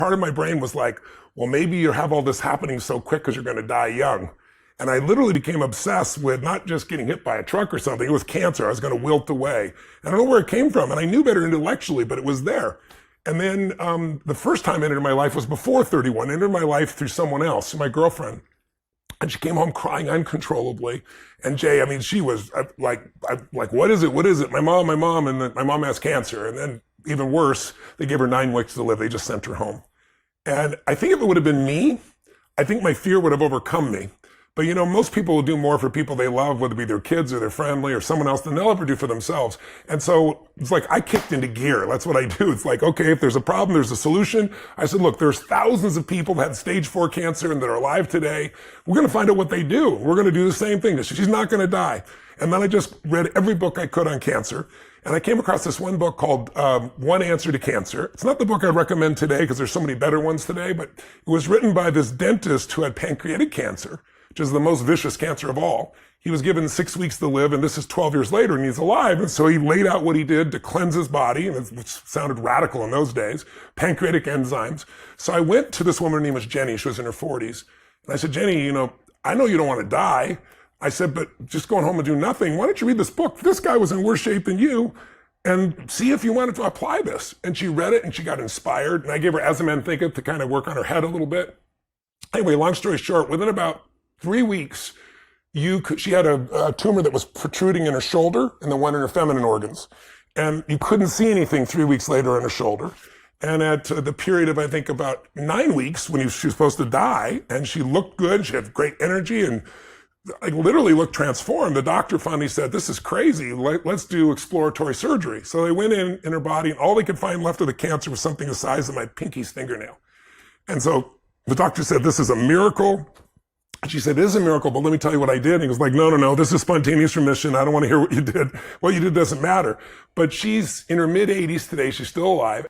part of my brain was like, well, maybe you have all this happening so quick because you're going to die young. And I literally became obsessed with not just getting hit by a truck or something. It was cancer. I was going to wilt away. I don't know where it came from. And I knew better intellectually, but it was there. And then the first time it entered my life was before 31. It entered my life through someone else, my girlfriend. And she came home crying uncontrollably. And Jay, I mean, she was like, what is it? What is it? My mom. And then my mom has cancer. And then even worse, they gave her 9 weeks to live. They just sent her home. And I think if it would have been me, I think my fear would have overcome me. But you know, most people will do more for people they love, whether it be their kids or their family or someone else, than they'll ever do for themselves. And so it's like I kicked into gear. That's what I do. It's like, okay, if there's a problem, there's a solution. I said, look, there's thousands of people that had stage 4 cancer and that are alive today. We're going to find out what they do. We're going to do the same thing. She's not going to die. And then I just read every book I could on cancer. And I came across this one book called One Answer to Cancer. It's not the book I'd recommend today because there's so many better ones today, but it was written by this dentist who had pancreatic cancer, which is the most vicious cancer of all. He was given 6 weeks to live, and this is 12 years later, and he's alive. And so he laid out what he did to cleanse his body, which sounded radical in those days, pancreatic enzymes. So I went to this woman, her name was Jenny. She was in her 40s. And I said, Jenny, you know I know you don't want to die. I said, but just going home and do nothing, why don't you read this book? This guy was in worse shape than you, and see if you wanted to apply this. And she read it, and she got inspired. And I gave her As a Man Thinketh to kind of work on her head a little bit. Anyway, long story short, within about 3 weeks, she had a tumor that was protruding in her shoulder and then one in her feminine organs. And you couldn't see anything 3 weeks later in her shoulder. And at the period of, I think, about 9 weeks when she was supposed to die, and she looked good, she had great energy and like literally looked transformed. The doctor finally said, this is crazy, let's do exploratory surgery. So they went in her body, and all they could find left of the cancer was something the size of my pinky's fingernail. And so the doctor said, this is a miracle. She said, it is a miracle, but let me tell you what I did. And he was like, no, this is spontaneous remission. I don't want to hear what you did. What you did doesn't matter. But she's in her mid-80s today. She's still alive.